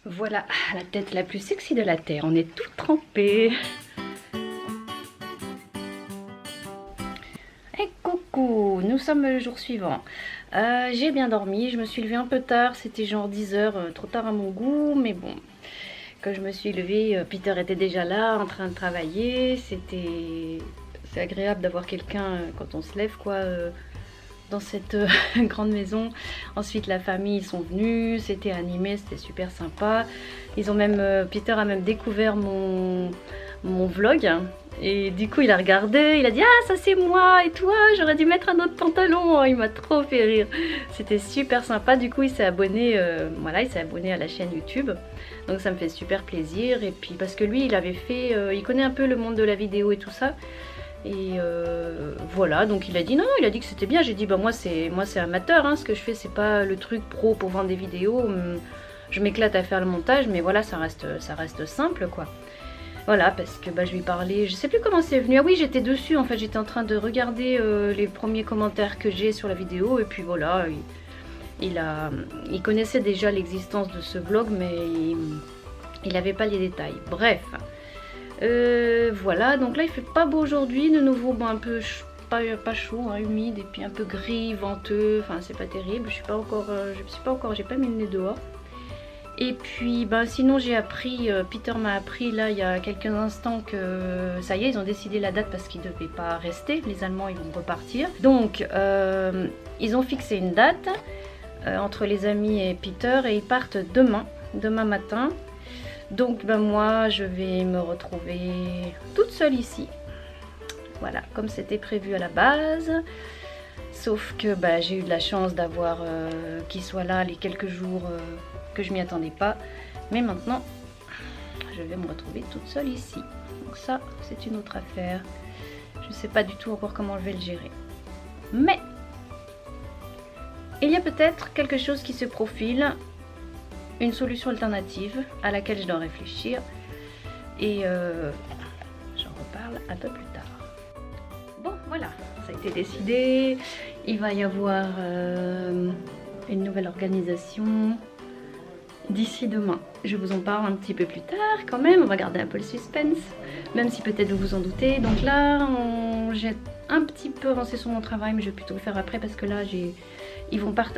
Voilà la tête la plus sexy de la Terre, on est toutes trempées. Et coucou, nous sommes le jour suivant. J'ai bien dormi, je me suis levée un peu tard, c'était genre 10 heures, trop tard à mon goût, mais bon. Quand je me suis levée, Peter était déjà là, en train de travailler. C'est agréable d'avoir quelqu'un quand on se lève, quoi, dans cette grande maison. Ensuite, la famille, ils sont venus, c'était animé, c'était super sympa. Ils ont même, Peter a même découvert mon vlog. Et du coup, il a regardé, il a dit ah ça c'est moi et toi, j'aurais dû mettre un autre pantalon. Il m'a trop fait rire. C'était super sympa. Du coup, il s'est abonné, voilà, il s'est abonné à la chaîne YouTube. Donc ça me fait super plaisir. Et puis parce que lui, il avait fait, il connaît un peu le monde de la vidéo et tout ça. Et voilà, donc il a dit non, il a dit que c'était bien. J'ai dit bah moi c'est amateur, hein, ce que je fais, c'est pas le truc pro pour vendre des vidéos. Je m'éclate à faire le montage, mais voilà, ça reste simple quoi. Voilà, parce que bah, je lui parlais, je sais plus comment c'est venu. Ah oui, j'étais dessus, en fait, j'étais en train de regarder les premiers commentaires que j'ai sur la vidéo. Et puis voilà, il connaissait déjà l'existence de ce vlog, mais il n'avait pas les détails. Bref, voilà, donc là il fait pas beau aujourd'hui, de nouveau, bon, un peu pas chaud, hein, humide, et puis un peu gris, venteux, enfin c'est pas terrible. Je suis pas encore, j'ai pas mis le nez dehors. Et puis ben, sinon j'ai appris, Peter m'a appris là il y a quelques instants que ça y est, ils ont décidé la date parce qu'ils ne devaient pas rester, les Allemands ils vont repartir. Donc ils ont fixé une date entre les amis et Peter et ils partent demain matin. Donc ben, moi je vais me retrouver toute seule ici, voilà, comme c'était prévu à la base. Sauf que bah, j'ai eu de la chance d'avoir qu'il soit là les quelques jours que je m'y attendais pas. Mais maintenant, je vais me retrouver toute seule ici. Donc ça, c'est une autre affaire. Je ne sais pas du tout encore comment je vais le gérer. Mais, il y a peut-être quelque chose qui se profile. Une solution alternative à laquelle je dois réfléchir. Et j'en reparle un peu plus tard. Bon, voilà, ça a été décidé. Il va y avoir une nouvelle organisation d'ici demain. Je vous en parle un petit peu plus tard quand même, on va garder un peu le suspense, même si peut-être vous vous en doutez. Donc là, j'ai un petit peu avancé sur mon travail, mais je vais plutôt le faire après parce que là,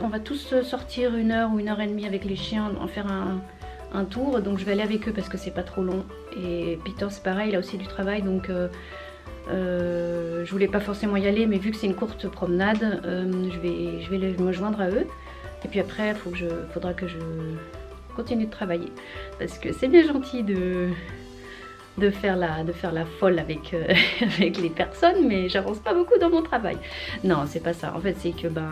on va tous sortir 1 heure ou 1 heure et demie avec les chiens, en faire un tour. Donc je vais aller avec eux parce que c'est pas trop long. Et Peter, c'est pareil, il a aussi du travail, donc je voulais pas forcément y aller, mais vu que c'est une courte promenade, je vais me joindre à eux. Et puis après, faudra que je continue de travailler, parce que c'est bien gentil de faire la folle avec, avec les personnes, mais j'avance pas beaucoup dans mon travail. Non, c'est pas ça. En fait, c'est que ben,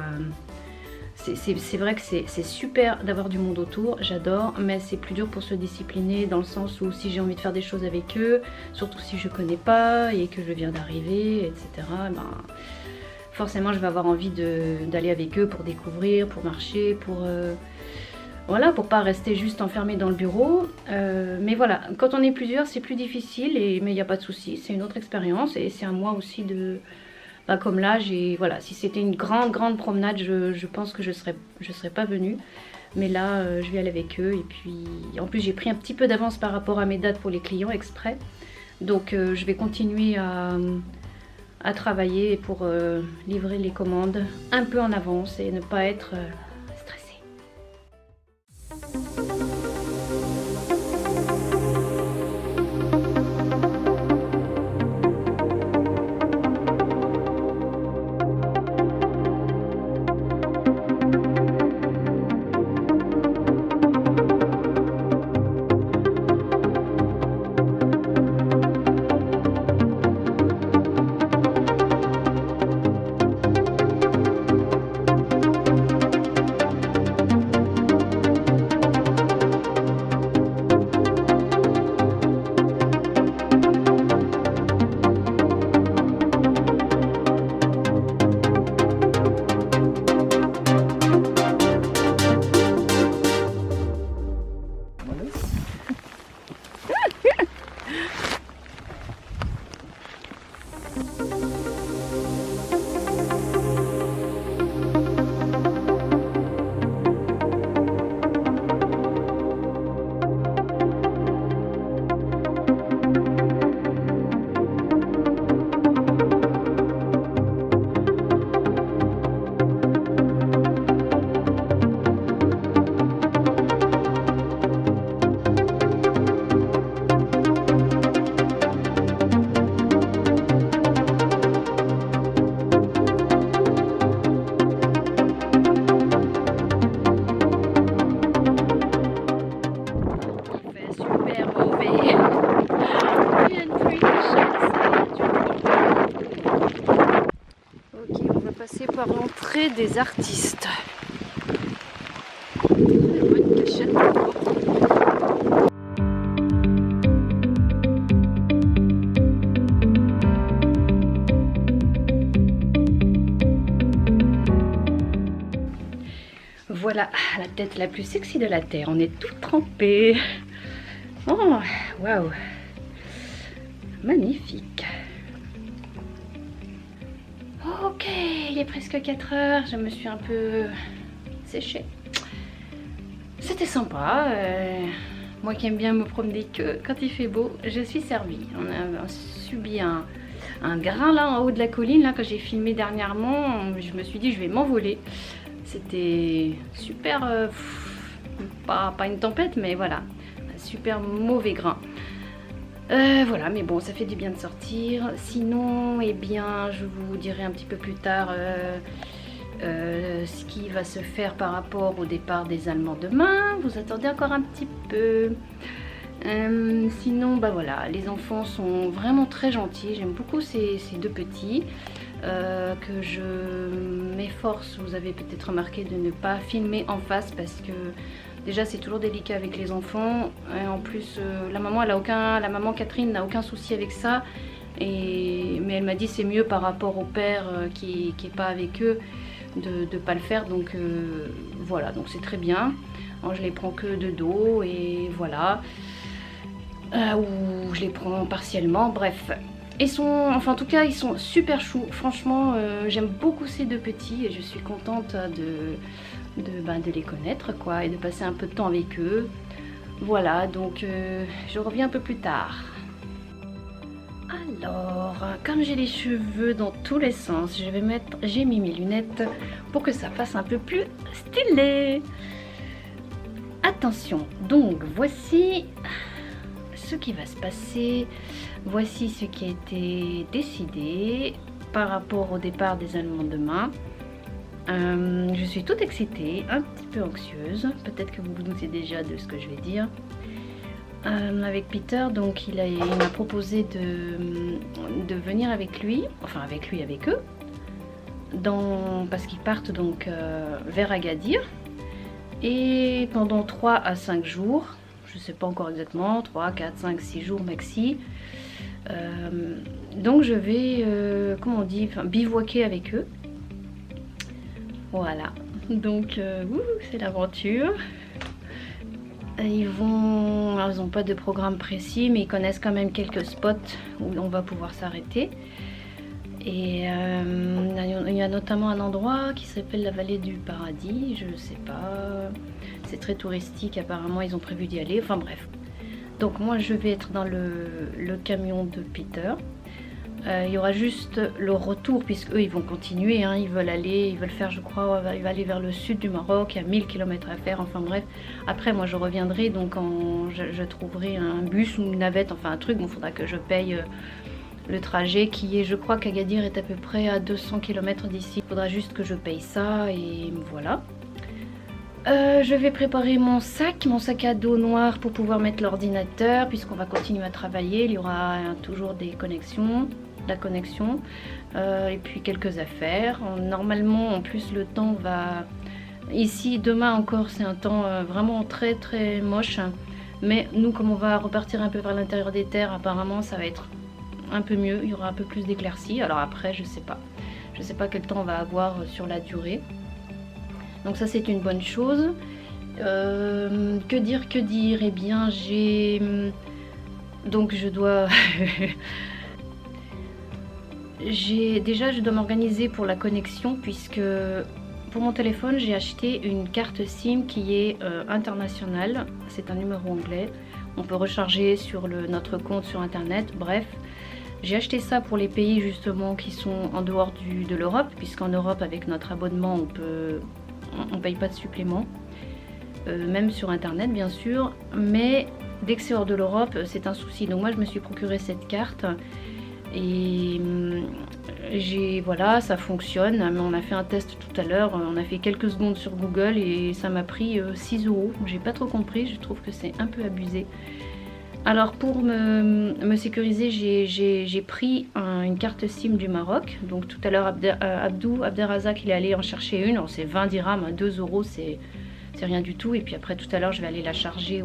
c'est vrai que c'est super d'avoir du monde autour, j'adore, mais c'est plus dur pour se discipliner, dans le sens où si j'ai envie de faire des choses avec eux, surtout si je connais pas et que je viens d'arriver, etc., ben, forcément je vais avoir envie d'aller avec eux pour découvrir, pour marcher, voilà, pour pas rester juste enfermé dans le bureau. Mais voilà, quand on est plusieurs, c'est plus difficile, mais il n'y a pas de souci, c'est une autre expérience et c'est à moi aussi de... Bah, comme là, voilà, si c'était une grande promenade, je pense que je serais pas venue. Mais là, je vais aller avec eux. Et puis, en plus, j'ai pris un petit peu d'avance par rapport à mes dates pour les clients exprès. Donc, je vais continuer à travailler pour livrer les commandes un peu en avance et ne pas être stressée. des artistes. Bonne cachette. Voilà la tête la plus sexy de la terre. On est tout trempé. Oh, waouh, magnifique. Ok, il est presque 4 heures. Je me suis un peu séchée. C'était sympa. Moi qui aime bien me promener que quand il fait beau, je suis servie. On a subi un grain là en haut de la colline là que j'ai filmé dernièrement. Je me suis dit je vais m'envoler. C'était super, pas une tempête, mais voilà, un super mauvais grain. Voilà, mais bon, ça fait du bien de sortir. Sinon, eh bien, je vous dirai un petit peu plus tard ce qui va se faire par rapport au départ des Allemands demain. Vous attendez encore un petit peu. Sinon, bah voilà, les enfants sont vraiment très gentils. J'aime beaucoup ces deux petits. Que je m'efforce, vous avez peut-être remarqué, de ne pas filmer en face parce que déjà c'est toujours délicat avec les enfants et en plus la maman Catherine n'a aucun souci avec ça mais elle m'a dit c'est mieux par rapport au père qui est pas avec eux de pas le faire, donc voilà, donc c'est très bien. Alors, je les prends que de dos et voilà, ou je les prends partiellement, bref. Enfin en tout cas ils sont super choux, franchement j'aime beaucoup ces deux petits et je suis contente de les connaître quoi et de passer un peu de temps avec eux. Voilà, donc je reviens un peu plus tard. Alors, comme j'ai les cheveux dans tous les sens, j'ai mis mes lunettes pour que ça fasse un peu plus stylé. Attention, donc voici ce qui va se passer. Voici ce qui a été décidé par rapport au départ des Allemands demain. Je suis toute excitée, un petit peu anxieuse. Peut-être que vous vous doutez déjà de ce que je vais dire. Avec Peter, donc il m'a proposé de venir avec lui, enfin avec eux, parce qu'ils partent donc vers Agadir. Et pendant 3 à 5 jours, je ne sais pas encore exactement, 3, 4, 5, 6 jours maxi. Donc je vais, comment on dit, bivouaquer avec eux. Voilà, donc c'est l'aventure. Ils n'ont pas de programme précis, mais ils connaissent quand même quelques spots où on va pouvoir s'arrêter. Et il y a notamment un endroit qui s'appelle la vallée du paradis, je sais pas, c'est très touristique, apparemment ils ont prévu d'y aller, enfin bref. Donc moi je vais être dans le camion de Peter. Il y aura juste le retour puisque eux ils vont continuer, hein, ils veulent faire, je crois, ils vont aller vers le sud du Maroc, il y a 1000 km à faire, enfin bref. Après moi je reviendrai, donc je trouverai un bus ou une navette, enfin un truc, il faudra que je paye le trajet qui est, je crois qu'Agadir est à peu près à 200 km d'ici. Il faudra juste que je paye ça et voilà. Je vais préparer mon sac à dos noir pour pouvoir mettre l'ordinateur puisqu'on va continuer à travailler. Il y aura toujours la connexion et puis quelques affaires. Normalement en plus le temps va... Ici demain encore c'est un temps vraiment très très moche. Mais nous comme on va repartir un peu vers l'intérieur des terres, apparemment ça va être un peu mieux. Il y aura un peu plus d'éclaircies. Alors après je sais pas quel temps on va avoir sur la durée. Donc ça c'est une bonne chose. Que dire Eh bien donc je dois... je dois m'organiser pour la connexion puisque pour mon téléphone j'ai acheté une carte SIM qui est internationale. C'est un numéro anglais. On peut recharger sur notre compte sur internet, bref. J'ai acheté ça pour les pays justement qui sont en dehors de l'Europe, puisqu'en Europe avec notre abonnement on paye pas de supplément, même sur internet bien sûr, mais dès que c'est hors de l'Europe c'est un souci. Donc moi je me suis procuré cette carte et voilà, ça fonctionne. Mais on a fait un test tout à l'heure, on a fait quelques secondes sur Google et ça m'a pris 6 €. J'ai pas trop compris, je trouve que c'est un peu abusé. Alors pour me sécuriser, j'ai pris une carte SIM du Maroc. Donc tout à l'heure Abderrazak il est allé en chercher une. C'est 20 dirhams, 2 €, c'est rien du tout. Et puis après tout à l'heure je vais aller la charger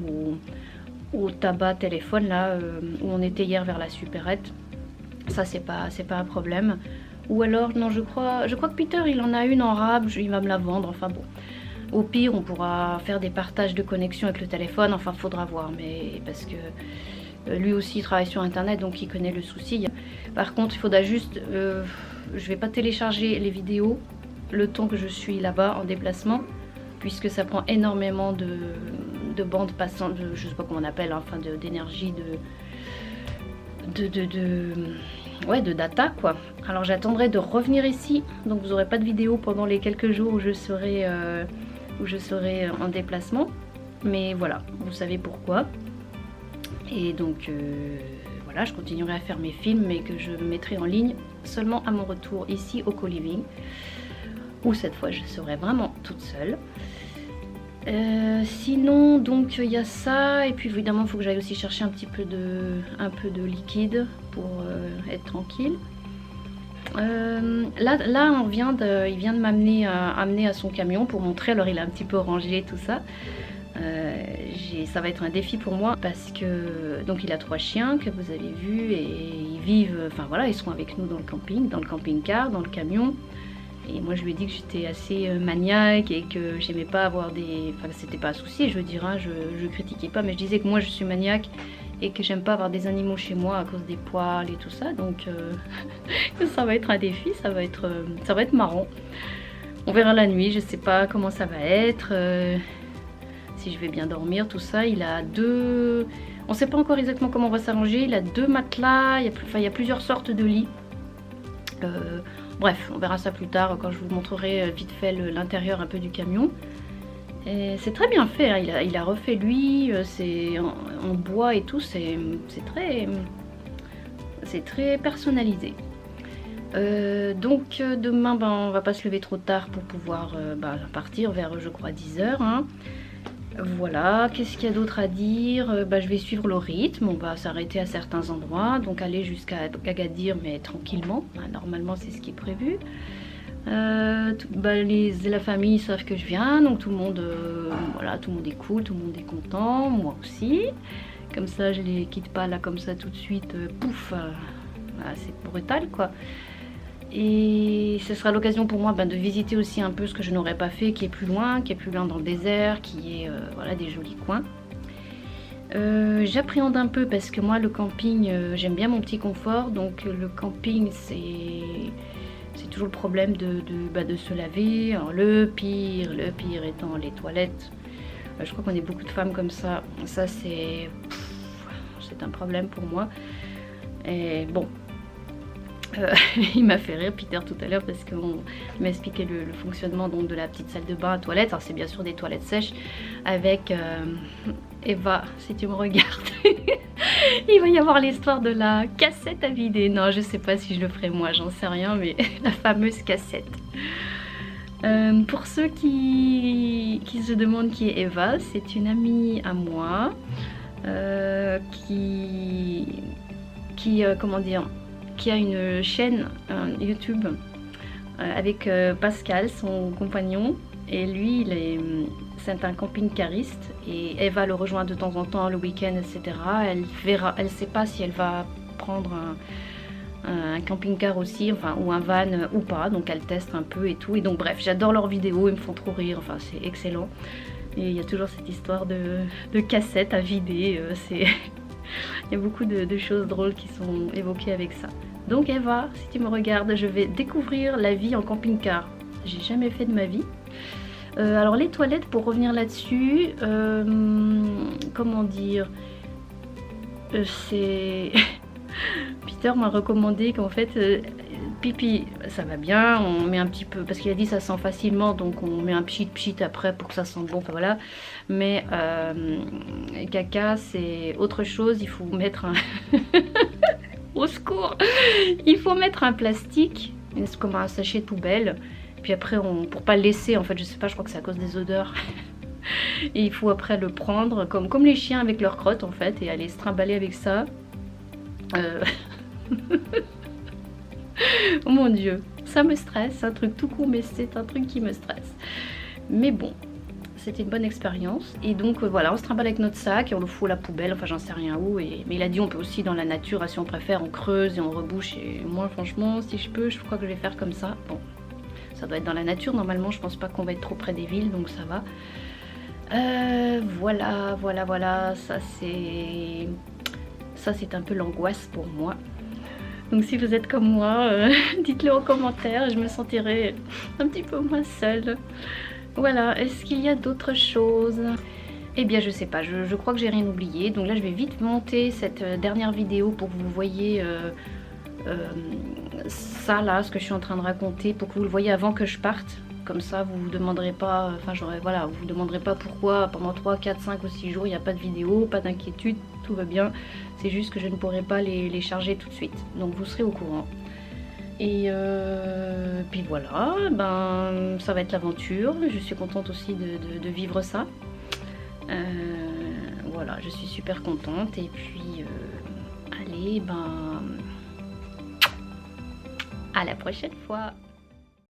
au tabac téléphone là où on était hier vers la supérette. Ça c'est pas un problème. Ou alors non, je crois que Peter il en a une en rab, il va me la vendre, enfin bon. Au pire, on pourra faire des partages de connexion avec le téléphone, enfin faudra voir, mais parce que lui aussi il travaille sur internet donc il connaît le souci. Par contre, il faudra juste, je vais pas télécharger les vidéos le temps que je suis là-bas en déplacement, puisque ça prend énormément de bandes passantes, je sais pas comment on appelle, hein, enfin d'énergie, de data quoi. Alors j'attendrai de revenir ici, donc vous aurez pas de vidéo pendant les quelques jours où je serai en déplacement, mais voilà, vous savez pourquoi. Et donc voilà, je continuerai à faire mes films, mais que je mettrai en ligne seulement à mon retour ici au co-living, où cette fois je serai vraiment toute seule. Sinon donc il y a ça, et puis évidemment il faut que j'aille aussi chercher un peu de liquide pour être tranquille. Là il vient de m'amener à son camion pour montrer. Alors il est un petit peu rangé tout ça. Ça va être un défi pour moi parce que donc il a 3 chiens que vous avez vus et ils vivent, enfin voilà, ils sont avec nous dans le camping-car, dans le camion. Et moi je lui ai dit que j'étais assez maniaque et que j'aimais pas avoir des... Enfin c'était pas un souci, je veux dire, hein, je critiquais pas, mais je disais que moi je suis maniaque et que j'aime pas avoir des animaux chez moi à cause des poils et tout ça. Donc ça va être un défi, ça va être marrant. On verra la nuit, je sais pas comment ça va être, si je vais bien dormir, tout ça. Il a 2... On sait pas encore exactement comment on va s'arranger, il a 2 matelas, il y a plusieurs sortes de lits. Bref, on verra ça plus tard quand je vous montrerai vite fait l'intérieur un peu du camion. C'est très bien fait, hein. Il a refait lui, c'est en bois et tout, c'est très personnalisé. Donc demain on va pas se lever trop tard pour pouvoir partir vers je crois 10 h. Hein. Voilà, qu'est-ce qu'il y a d'autre à dire? Je vais suivre le rythme, on va s'arrêter à certains endroits, donc aller jusqu'à Agadir mais tranquillement, normalement c'est ce qui est prévu. La famille savent que je viens, donc tout le monde est cool, tout le monde est content, moi aussi. Comme ça je les quitte pas là comme ça tout de suite, pouf, c'est brutal quoi. Et ce sera l'occasion pour moi de visiter aussi un peu ce que je n'aurais pas fait, qui est plus loin dans le désert, qui est voilà, des jolis coins. J'appréhende un peu parce que moi le camping, j'aime bien mon petit confort, donc le camping c'est toujours le problème de se laver. Alors, le pire étant les toilettes. Je crois qu'on est beaucoup de femmes comme ça, c'est un problème pour moi. Et bon, il m'a fait rire Peter tout à l'heure parce qu'on m'a expliqué le fonctionnement donc, de la petite salle de bain à toilettes. Alors c'est bien sûr des toilettes sèches avec Eva, si tu me regardes. Il va y avoir l'histoire de la cassette à vider. Non, je sais pas si je le ferai moi, j'en sais rien, mais la fameuse cassette. Pour ceux qui se demandent qui est Eva, c'est une amie à moi comment dire, qui a une chaîne YouTube avec Pascal, son compagnon, et lui c'est un camping-cariste et elle va le rejoindre de temps en temps le week-end, etc. Elle sait pas si elle va prendre un camping-car aussi, enfin, ou un van ou pas, donc elle teste un peu et tout. Et donc bref, j'adore leurs vidéos, ils me font trop rire, enfin c'est excellent. Et il y a toujours cette histoire de cassette à vider, il y a beaucoup de choses drôles qui sont évoquées avec ça. Donc Eva, si tu me regardes, je vais découvrir la vie en camping-car. J'ai jamais fait de ma vie. Alors les toilettes, pour revenir là-dessus, comment dire, c'est... Peter m'a recommandé qu'en fait, pipi, ça va bien, on met un petit peu, parce qu'il a dit ça sent facilement, donc on met un pchit après pour que ça sente bon, enfin voilà. Mais caca, c'est autre chose, il faut mettre un... Au secours, il faut mettre un plastique, comme un sachet de poubelle. Puis après, pour pas le laisser, en fait, je sais pas, je crois que c'est à cause des odeurs. Et il faut après le prendre comme les chiens avec leur crotte en fait et aller se trimballer avec ça. Oh mon dieu, ça me stresse, c'est un truc tout court mais c'est un truc qui me stresse. Mais bon, c'était une bonne expérience. Et donc voilà, on se trimballe avec notre sac et on le fout à la poubelle, enfin j'en sais rien où. Mais il a dit on peut aussi dans la nature, si on préfère, on creuse et on rebouche. Et moi franchement, si je peux, je crois que je vais faire comme ça. Bon, ça doit être dans la nature normalement, je pense pas qu'on va être trop près des villes, donc ça va. Voilà, ça c'est un peu l'angoisse pour moi. Donc si vous êtes comme moi, dites-le en commentaire, je me sentirai un petit peu moins seule. Voilà, est-ce qu'il y a d'autres choses? Eh bien je sais pas, je crois que j'ai rien oublié. Donc là je vais vite monter cette dernière vidéo pour que vous voyez ça là, ce que je suis en train de raconter, pour que vous le voyez avant que je parte. Comme ça vous vous demanderez pas, voilà, vous vous demanderez pas pourquoi pendant 3, 4, 5 ou 6 jours il n'y a pas de vidéo, pas d'inquiétude, tout va bien. C'est juste que je ne pourrai pas les charger tout de suite. Donc vous serez au courant. Et puis voilà, ben ça va être l'aventure. Je suis contente aussi de vivre ça. Voilà, je suis super contente. Et puis allez, ben à la prochaine fois.